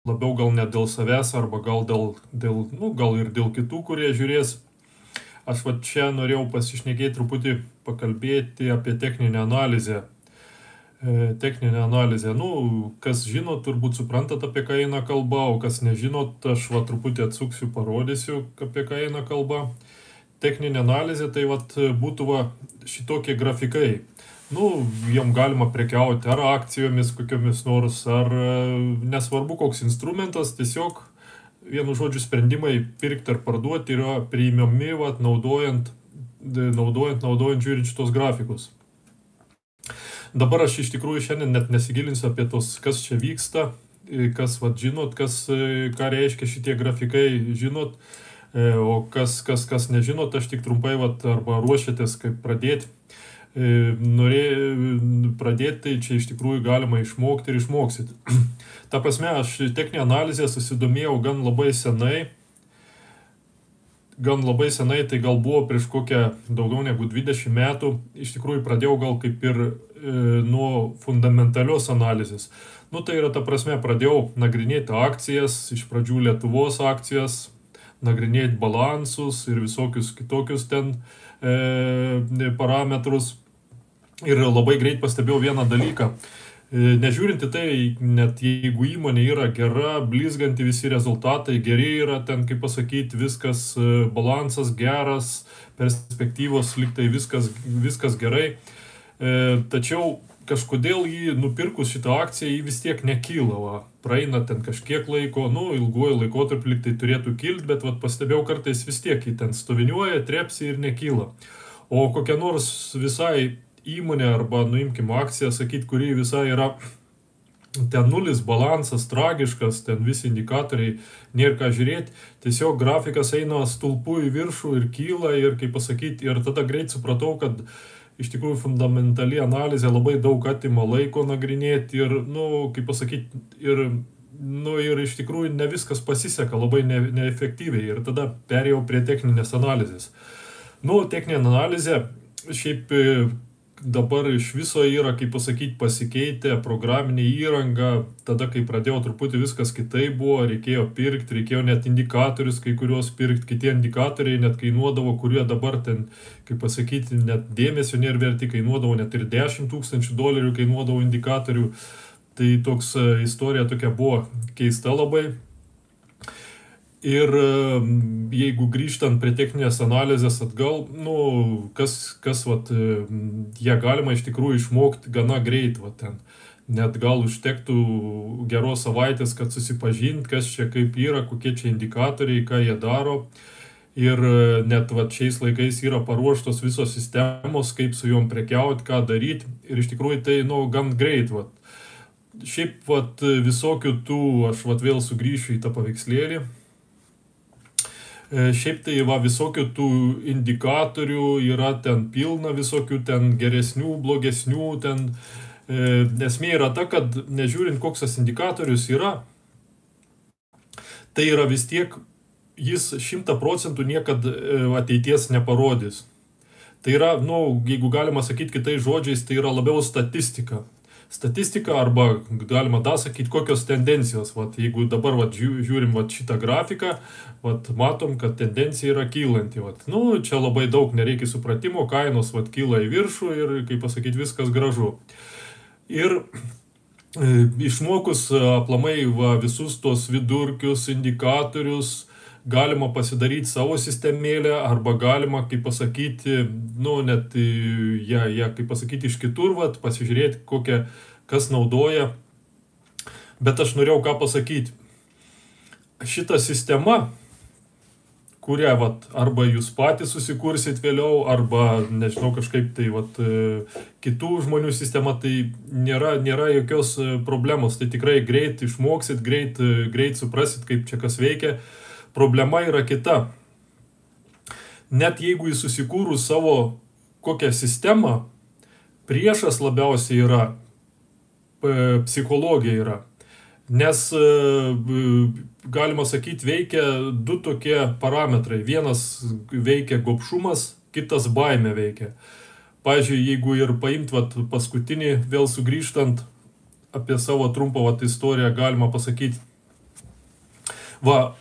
labiau gal ne dėl savęs, arba gal gal ir dėl kitų, kurie žiūrės. Aš va čia norėjau pasišnekėti truputį, pakalbėti apie techninę analizę. Techninę analizę, kas žino, turbūt suprantat, apie ką eina kalba, o kas nežinot, aš va truputį atsuksiu, parodysiu, apie ką eina kalba. Techninė analizė tai būtų šitokie grafikai. Jom galima prekiauti ar akcijomis kokiomis nors, ar nesvarbu koks instrumentas, tiesiog vienu žodžiu sprendimai pirkti ar parduoti yra priimami naudojant žiūrint šitos grafikus. Dabar aš iš tikrųjų šiandien net nesigilinsiu apie tos, kas čia vyksta, kas žinot, ką reiškia šitie grafikai, žinot, o kas nežinot, aš tik trumpai arba ruošiatės kaip pradėti. Pradėti, tai čia iš tikrųjų galima išmokti ir išmoksit. Ta prasme, aš techninę analizę susidomėjau gan labai senai, tai gal buvo prieš kokią daugiau negu 20 metų. Iš tikrųjų pradėjau gal kaip ir nuo fundamentalios analizės. Tai yra, ta prasme, pradėjau nagrinėti akcijas, iš pradžių Lietuvos akcijas, nagrinėti balansus ir visokius kitokius ten parametrus. Ir labai greit pastebėjau vieną dalyką. Nežiūrinti tai, net jeigu įmonė yra gera, blizganti visi rezultatai, geri yra ten, kaip pasakyti, viskas, balansas geras, perspektyvos lygtai viskas gerai. Tačiau kažkodėl jį nupirkus šitą akciją, jį vis tiek nekyla. Praeina ten kažkiek laiko, ilguoju laikotarpiu lygtai turėtų kilti, bet pastebėjau kartais vis tiek jį ten stoviniuoja, trepsi ir nekyla. O kokia nors visai įmonė arba, nuimkim akciją, sakyt, kuri visai yra ten nulis, balansas tragiškas, ten visi indikatoriai, nėra ką žiūrėti, tiesiog grafikas eina stulpu į viršų ir kyla ir, kaip pasakyti, ir tada greit supratau, kad iš tikrųjų fundamentali analizė labai daug atima laiko nagrinėti ir, kaip pasakyti, ir iš tikrųjų ne viskas pasiseka labai neefektyviai ir tada perėjau prie techninės analizės. Techninė analizė šiaip dabar iš viso yra, kaip pasakyti, pasikeitę programinė įranga, tada, kai pradėjau truputį viskas kitaip buvo, reikėjo pirkti, reikėjo net indikatorius kai kuriuos pirkti, kitie indikatoriai net kainuodavo, kurie dabar ten, kaip pasakyti, net dėmesio nėra verti, kainuodavo net ir $10,000 kainuodavo indikatorių, tai toks istorija tokia buvo keista labai. Ir jeigu grįžtant prie techninės analizės atgal, ją galima iš tikrųjų išmokti gana greit, net gal užtektų geros savaitės, kad susipažint, kas čia kaip yra, kokie čia indikatoriai, ką jie daro. Ir net šiais laikais yra paruoštos visos sistemos, kaip su jom prekiauti, ką daryti. Ir iš tikrųjų tai, gan greit, Šiaip, visokių tų, aš vėl sugrįšiu į tą paveikslėlį. Šiaip tai visokių tų indikatorių yra ten pilna, visokių ten geresnių, blogesnių, ten esmė yra ta, kad nežiūrint koks tas indikatorius yra, tai yra vis tiek, jis 100% niekad ateities neparodys. Tai yra, jeigu galima sakyti kitais žodžiais, tai yra labiau statistika. Statistika arba galima sakyti, kokios tendencijos. Jeigu dabar žiūrim šitą grafiką, matom, kad tendencija yra kylanti. Čia labai daug nereikia supratimo, kainos kyla į viršų ir, kaip pasakyti, viskas gražu. Ir išmokus aplamai visus tos vidurkius, indikatorius, galima pasidaryti savo sistemėlę arba galima, kaip pasakyti, net kaip pasakyti, iš kitur, pasižiūrėti, kas naudoja. Bet aš norėjau ką pasakyti. Šita sistema, kurią arba jūs patys susikursit vėliau, arba, nežinau, kažkaip tai kitų žmonių sistema, tai nėra jokios problemos. Tai tikrai greit išmoksit, greit suprasit, kaip čia kas veikia. Problema yra kita. Net jeigu jūs susikūrus savo kokią sistemą, priešas labiausiai yra, psichologija yra. Nes, galima sakyti, veikia du tokie parametrai. Vienas veikia gobšumas, kitas baimė veikia. Pavyzdžiui, jeigu ir paimt paskutinį, vėl sugrįžtant apie savo trumpą istoriją, galima pasakyti, Va,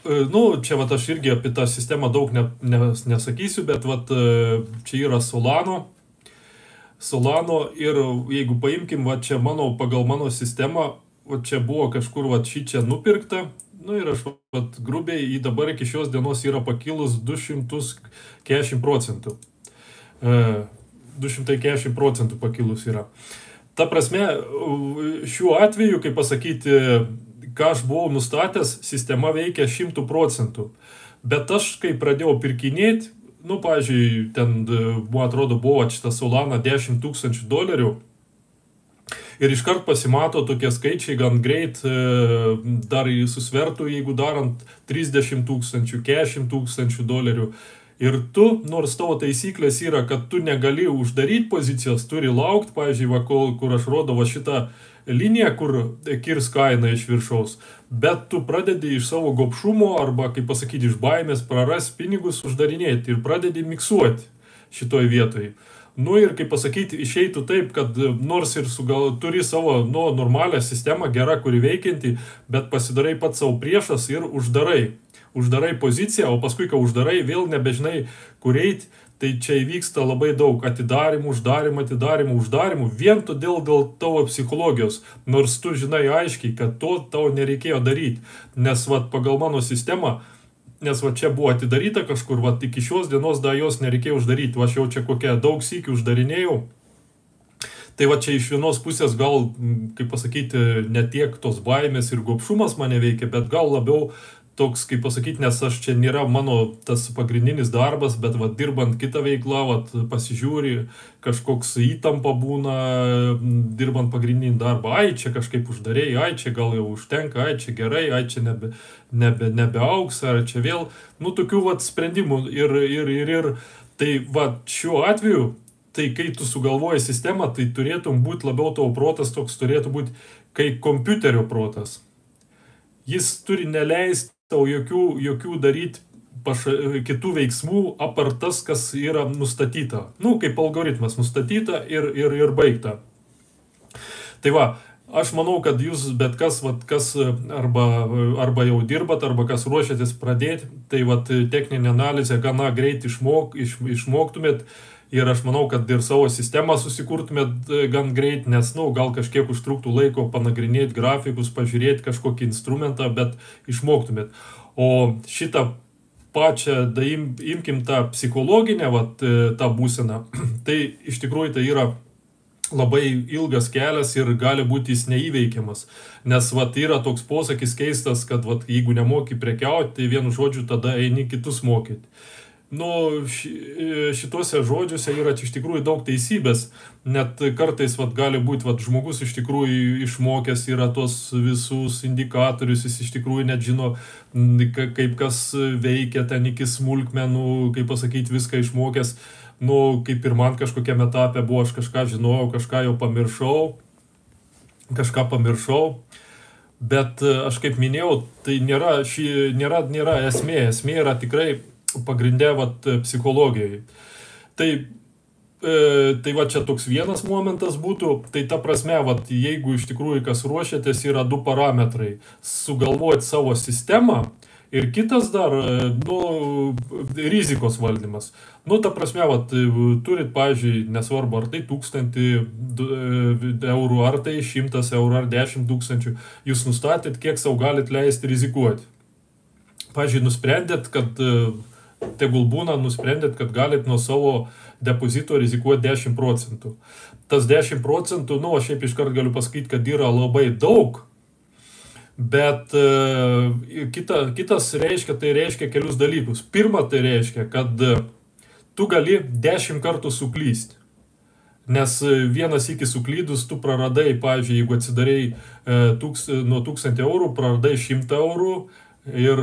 čia vat aš irgi apie tą sistemą daug nesakysiu, bet vat čia yra Solano ir jeigu paimkim, va čia pagal mano sistemą, va čia buvo kažkur va čia nupirkta, ir aš vat grubiai į dabar iki šios dienos yra pakilus 240%. 240% pakilus yra. Ta prasme, šiuo atveju, kaip pasakyti, ką aš buvau nustatęs, sistema veikia 100%. Bet aš, kai pradėjau pirkinėti, pavyzdžiui, ten, man atrodo, buvo šitą Solana $10,000 ir iškart pasimato tokie skaičiai gan greit, dar susvertų, jeigu darant 30,000, $40,000. Ir tu, nors tavo taisyklės yra, kad tu negali uždaryti pozicijos, turi laukti, pavyzdžiui, kur aš rodau šitą liniją, kur kirs kaina iš viršaus, bet tu pradedi iš savo gobšumo arba, kaip pasakyti, iš baimės praras pinigus uždarinėti ir pradedi miksuoti šitoj vietoj. Ir, kaip pasakyti, išeitų taip, kad nors ir turi savo normalią sistemą, gerą, kuri veikianti, bet pasidarai pats savo priešas ir uždarai poziciją, o paskui, kai uždarai, vėl nebežinai, kur eiti, tai čia įvyksta labai daug atidarimų, uždarimų, vien todėl dėl tavo psichologijos, nors tu žinai aiškiai, kad to tau nereikėjo daryti, nes pagal mano sistemą, nes čia buvo atidaryta kažkur, iki šios dienos dar jos nereikėjo uždaryti, aš jau čia kokią daug sykių uždarinėjau. Tai čia iš vienos pusės gal, kaip pasakyti, ne tiek tos baimės ir gobšumas mane veikia, bet gal labiau toks, kaip pasakyti, nes aš čia nėra mano tas pagrindinis darbas, bet dirbant kitą veiklą, pasižiūri, kažkoks įtampa būna, dirbant pagrindinį darbą, čia kažkaip uždarėjai, čia gal jau užtenka, čia gerai, čia nebeaugs, ar čia vėl, tokių sprendimų ir tai šiuo atveju, tai kai tu sugalvoji sistemą, tai turėtum būti labiau tavo protas, toks turėtų būti kai kompiuterio protas. Jis turi neleisti tau jokių daryti kitų veiksmų apart tas, kas yra nustatyta. Kaip algoritmas nustatyta ir baigta. Tai aš manau, kad jūs bet kas arba jau dirbat, arba kas ruošiatės pradėti, tai techninė analizė gana greit išmoktumėt. Ir aš manau, kad ir savo sistemą susikurtumėt gan greit, nes, gal kažkiek užtruktų laiko panagrinėti grafikus, pažiūrėti kažkokį instrumentą, bet išmoktumėt. O šitą pačią, imkim tą psichologinę, tą būseną, tai iš tikrųjų tai yra labai ilgas kelias ir gali būti jis neįveikiamas. Nes yra toks posakis keistas, kad jeigu nemoki prekiauti, tai vienu žodžiu tada eini kitus mokyti. Šituose žodžiuose yra iš tikrųjų daug teisybės, net kartais gali būti žmogus iš tikrųjų išmokęs yra tos visus indikatorius, jis iš tikrųjų net žino, kaip kas veikia ten iki smulkmenų, kaip pasakyti, viską išmokęs, kaip ir man kažkokiam etape buvo, aš kažką žinojau, kažką jau pamiršau, bet aš kaip minėjau, tai nėra esmė yra tikrai pagrindė psichologijai. Tai čia toks vienas momentas būtų, tai ta prasme, jeigu iš tikrųjų kas ruošiatės, yra du parametrai. Sugalvoti savo sistemą ir kitas dar, rizikos valdymas. Ta prasme, turit, pavyzdžiui, nesvarbu, ar tai 1,000 eurų, ar tai 100 eurų, ar 10,000, jūs nustatėt, kiek savo galit leisti rizikuoti. Pavyzdžiui, nusprendėt, kad galit nuo savo depozito rizikuoti 10%. Tas 10%, aš šiaip iškart galiu pasakyti, kad yra labai daug, bet kitas tai reiškia kelius dalykus. Pirma, tai reiškia, kad tu gali 10 kartų suklysti. Nes vienas iki suklydus tu praradai, pavyzdžiui, jeigu atsidarei nuo 1,000 eurų, praradai 100 eurų ir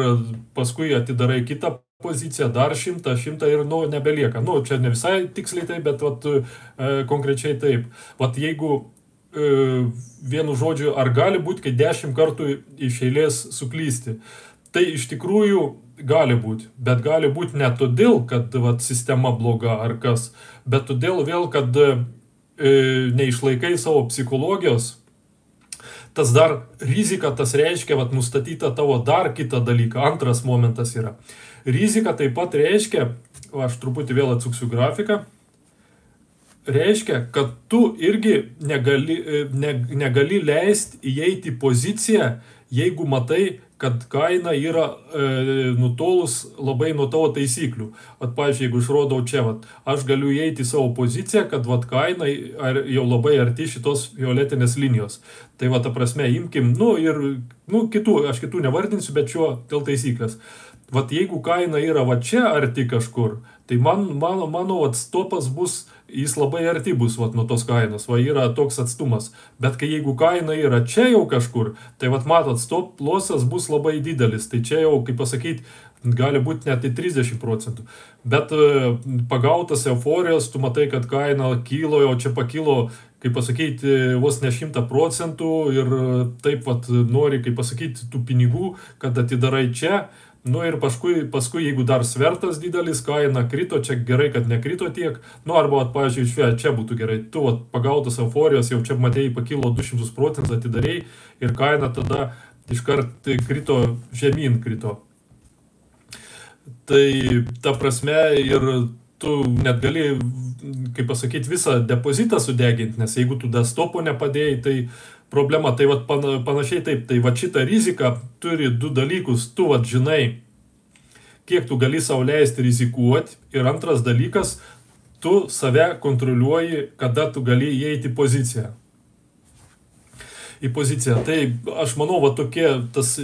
paskui atidarai kitą poziciją, dar 100 ir nebelieka. Čia ne visai tiksliai taip, bet konkrečiai taip. Jeigu vienu žodžiu, ar gali būti, kai 10 kartų iš eilės suklysti? Tai iš tikrųjų gali būti, bet gali būti ne todėl, kad sistema bloga ar kas, bet todėl vėl, kad neišlaikai savo psichologijos. tas dar rizika, tas reiškia, vat, nustatyta tavo dar kitą dalyką. Antras momentas yra. Rizika taip pat reiškia, aš truputį vėl atsuksiu grafiką, reiškia, kad tu irgi negali leisti įeiti į poziciją, jeigu matai, kad kaina yra nutolus labai nuo tavo taisyklių. Vat, pavyzdžiui, jeigu išrodau čia, vat, aš galiu įeiti į savo poziciją, kad vat, kaina jau labai arti šitos violetinės linijos. Tai va, ta prasme, imkim, aš kitų nevardinsiu, bet šiuo dėl taisyklės. Vat, jeigu kaina yra va čia arti kažkur, tai mano vat, stopas bus, jis labai arti bus vat, nuo tos kainos, va yra toks atstumas. Bet kai jeigu kaina yra čia jau kažkur, tai vat, matot, stop losas bus labai didelis. Tai čia jau, kaip pasakyti, gali būti net į 30%. Bet pagautas euforijos, tu matai, kad kaina kilo, jau čia pakilo, kaip pasakyti, vos ne 100% ir taip vat, nori, kaip pasakyti, tų pinigų, kad atidarai čia. Ir paskui, jeigu dar svertas didelis, kaina krito, čia gerai, kad nekrito tiek. Arba, pavyzdžiui, čia būtų gerai. Tu pagautas euforijos, jau čia matėjai pakilo 200%, atidarėjai ir kaina tada iškart krito, žemyn krito. Tai ta prasme ir tu net gali, kaip pasakyti, visą depozitą sudeginti, nes jeigu tu destopo nepadėjai, tai problema. Tai vat panašiai taip, tai vat šitą riziką turi du dalykus, tu vat žinai, kiek tu gali sau leisti rizikuoti ir antras dalykas, tu save kontroliuoji, kada tu gali įeiti į poziciją. Tai aš manau, va tokie,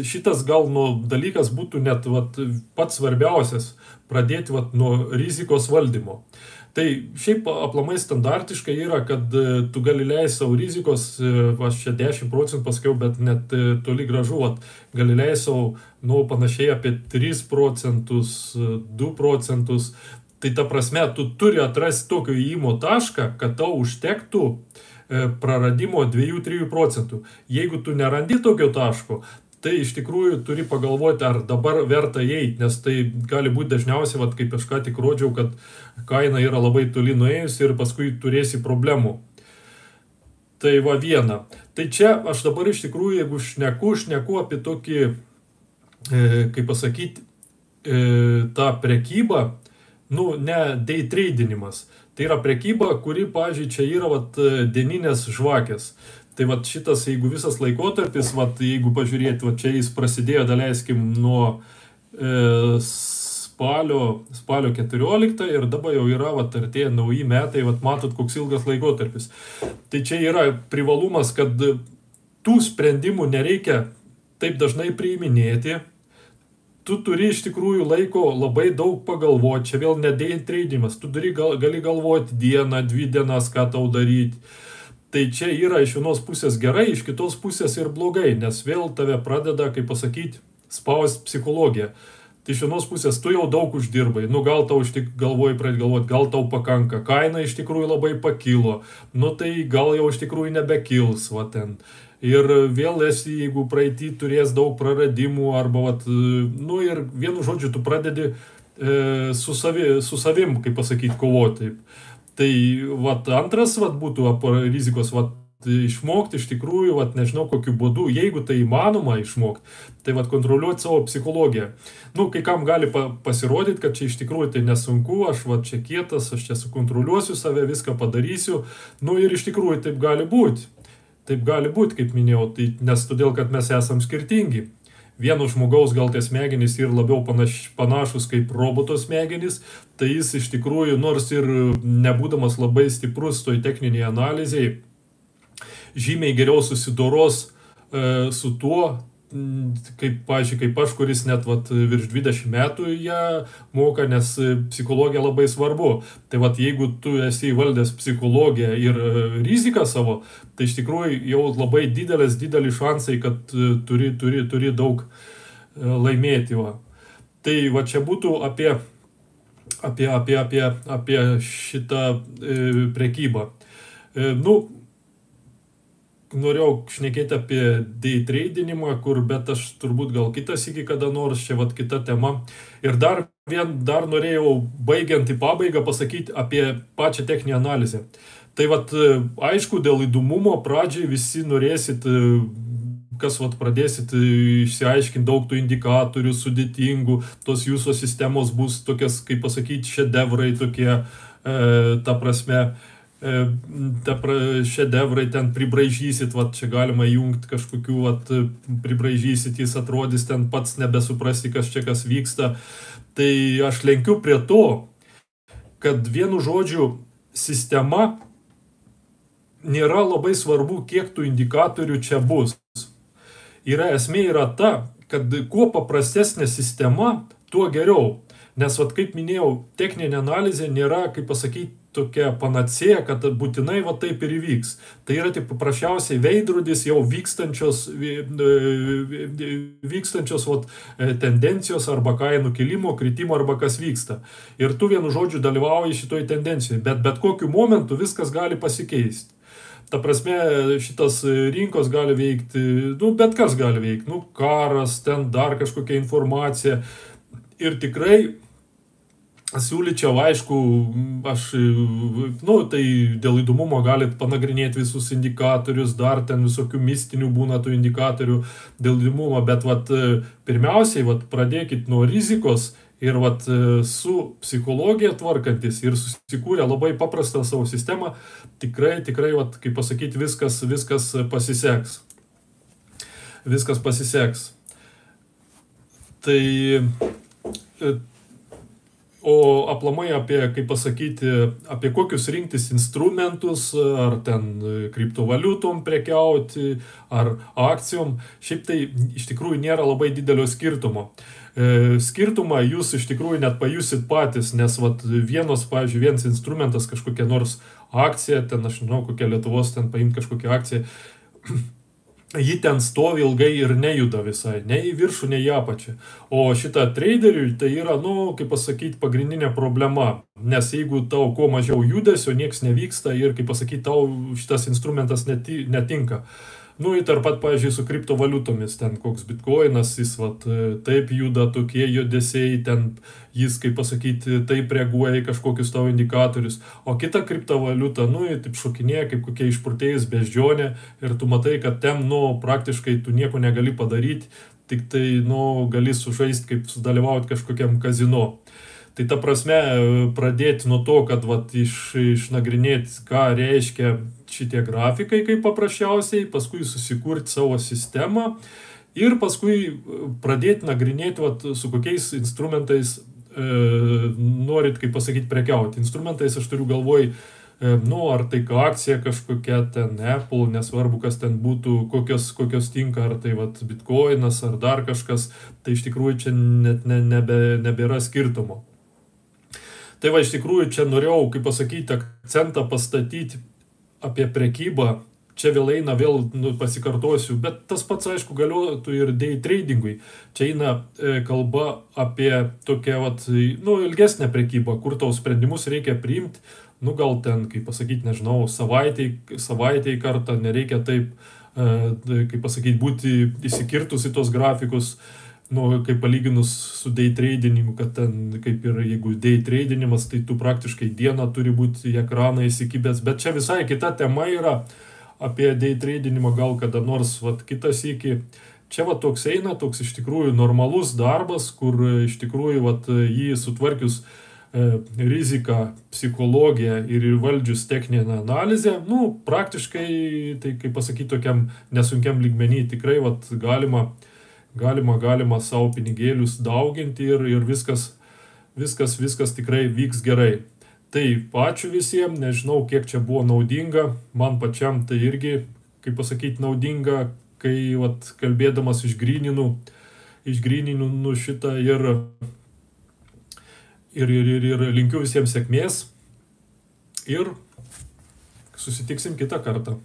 šitas gal dalykas būtų net pats svarbiausias, pradėti nuo rizikos valdymo. Tai šiaip aplamai standartiškai yra, kad tu gali leisti savo rizikos, aš čia 10% pasakiau, bet net toli gražu, gali leisti savo panašiai apie 3%, 2%. Tai ta prasme, tu turi atrasti tokio įėjimo tašką, kad tau užtektų praradimo 2-3%. Jeigu tu nerandi tokio taško, tai iš tikrųjų turi pagalvoti, ar dabar verta įeiti, nes tai gali būti dažniausiai, kaip aš ką tik rodžiau, kad kaina yra labai toli nuėjusi ir paskui turėsi problemų. Tai va viena. Tai čia aš dabar iš tikrųjų, jeigu šneku apie tokį, kaip pasakyti, tą prekybą, ne day tradinimas. Tai yra prekyba, kuri, pavyzdžiui, čia yra dieninės žvakės. Tai šitas, jeigu visas laikotarpis, jeigu pažiūrėti, čia jis prasidėjo, daleiskim, nuo spalio 14 ir dabar jau yra, artėja nauji metai, matot, koks ilgas laikotarpis. Tai čia yra privalumas, kad tų sprendimų nereikia taip dažnai priiminėti. Tu turi iš tikrųjų laiko labai daug pagalvoti, čia vėl ne day tradingas, tu gali galvoti dieną, 2 dienas, ką tau daryti. Tai čia yra iš vienos pusės gerai, iš kitos pusės ir blogai, nes vėl tave pradeda, kaip pasakyti, spausti psichologija. Tai iš vienos pusės tu jau daug uždirbai, gal tau pradedi galvoti, gal tau pakanka, kaina iš tikrųjų labai pakilo, tai gal jau iš tikrųjų nebekils, ten. Ir vėl esi, jeigu praeitį turės daug praradimų, arba, ir vienu žodžiu tu pradedi su savim, kaip pasakyti, kovoti. Tai antras būtų rizikos išmokti iš tikrųjų, nežinau kokiu būdu, jeigu tai įmanoma išmokti, tai kontroliuoti savo psichologiją. Kai kam gali pasirodyti, kad čia iš tikrųjų tai nesunku, aš čia kietas, aš čia sukontroliuosiu save, viską padarysiu, ir iš tikrųjų taip gali būti. Taip gali būti, kaip minėjau, nes todėl, kad mes esam skirtingi. Vieno žmogaus gal tie smegenys yra labiau panašus kaip roboto smegenys, tai jis iš tikrųjų, nors ir nebūdamas labai stiprus toj techniniai analizai, žymiai geriau susidoros su tuo, kaip aš, kuris net virš 20 metų ją moka, nes psichologija labai svarbu. Tai jeigu tu esi įvaldęs psichologiją ir riziką savo, tai iš tikrųjų jau labai dideli šansai, kad turi daug laimėti. Tai čia būtų apie šitą prekybą. Norėjau šnekėti apie day tradinimą, bet aš turbūt gal kitas iki kada nors, čia kita tema. Ir dar norėjau, baigiant į pabaigą, pasakyti apie pačią techninę analizę. Tai aišku, dėl įdomumo pradžiai visi norėsit kas vat pradėsit išsiaiškinti daug tų indikatorių sudėtingų, tos jūsų sistemos bus tokias, kaip pasakyti, šedevrai tokie, ta prasme, šedevrai ten pribraižysit, vat čia galima jungti kažkokių, vat pribraižysit, jis atrodys ten pats nebesuprasti, kas čia kas vyksta. Tai aš lenkiu prie to, kad vienu žodžiu sistema nėra labai svarbu, kiek tų indikatorių čia bus. Esmė yra ta, kad kuo paprastesnė sistema, tuo geriau. Nes, vat, kaip minėjau, techninė analizė nėra, kaip pasakyti, tokia panacėja, kad būtinai va taip ir įvyks. Tai yra tik paprasčiausiai veidrodis jau vykstančios vat, tendencijos arba kainų kilimo, kritimo arba kas vyksta. Ir tu vienu žodžiu dalyvauji šitoj tendencijoje, bet kokiu momentu viskas gali pasikeisti. Ta prasme, šitas rinkos gali veikti, bet kas gali veikti, karas, ten dar kažkokia informacija. Ir tikrai siūlyčiau, aišku, tai dėl įdomumo galit panagrinėti visus indikatorius, dar ten visokių mistinių būna tų indikatorių dėl įdomumo, bet pirmiausiai pradėkit nuo rizikos ir su psichologija tvarkantis ir susikūrę labai paprastą savo sistemą, tikrai, kaip pasakyti, viskas pasiseks. Viskas pasiseks. Tai o aplamai kaip pasakyti, apie kokius rinktis instrumentus, ar ten kriptovaliutom prekiauti, ar akcijom, šiaip tai iš tikrųjų nėra labai didelio skirtumo. Skirtumą jūs iš tikrųjų net pajusit patys, nes pavyzdžiui, vienas instrumentas, kažkokia nors akcija, ten aš žinau, kokia Lietuvos ten paimti kažkokią akciją, ji ten stovi ilgai ir nejuda visai, nei į viršų, nei į apačią. O šitą traderiui tai yra, kaip pasakyti, pagrindinė problema. Nes jeigu tau kuo mažiau judesio, nieks nevyksta ir, kaip pasakyti, tau šitas instrumentas netinka. Ir tarp pat, pavyzdžiui, su kriptovaliutomis, ten koks bitkoinas, jis taip juda, tokie judesiai, ten jis, kaip pasakyti, taip reaguoja į kažkokius tavo indikatorius. O kita kriptovaliuta, taip šokinėja, kaip kokia išprotėjus beždžionė, ir tu matai, kad ten, praktiškai tu nieko negali padaryti, tik tai, gali sužaisti, kaip sudalyvauti kažkokiam kazino. Tai ta prasme, pradėti nuo to, kad išnagrinėti, ką reiškia šitie grafikai, kaip paprasčiausiai, paskui susikurti savo sistemą ir paskui pradėti nagrinėti, su kokiais instrumentais norit, kaip pasakyti, prekiauti. Instrumentais aš turiu galvoj, ar tai akcija kažkokia, ten Apple, nesvarbu, kas ten būtų, kokios tinka, ar tai bitkoinas, ar dar kažkas, tai iš tikrųjų čia net nebėra skirtumo. Tai iš tikrųjų čia norėjau, kaip pasakyti, akcentą pastatyti apie prekybą. Čia vėl eina, pasikartosiu, bet tas pats, aišku, galiotų ir day tradingui. Čia eina kalba apie tokią, ilgesnę prekybą, kur tau sprendimus reikia priimti, gal ten, kaip pasakyti, nežinau, savaitei kartą, nereikia taip, kaip pasakyti, būti įsikirtus į tos grafikus, kaip palyginus su day tradingu, kad ten, kaip ir jeigu day tradinimas, tai tu praktiškai dieną turi būti į ekraną įsikibęs, bet čia visai kita tema yra apie day tradinimą, gal kada nors kitas iki. Čia toks eina, toks iš tikrųjų normalus darbas, kur iš tikrųjų jį sutvarkius riziką, psichologiją ir įvaldžius techninę analizę, praktiškai, tai kaip pasakyti, tokiam nesunkiam lygmenį tikrai galima savo pinigėlius dauginti ir viskas tikrai vyks gerai. Tai ačiū visiems, nežinau, kiek čia buvo naudinga, man pačiam tai irgi, kaip pasakyti, naudinga, kai kalbėdamas išgryninu šitą ir linkiu visiems sėkmės ir susitiksim kitą kartą.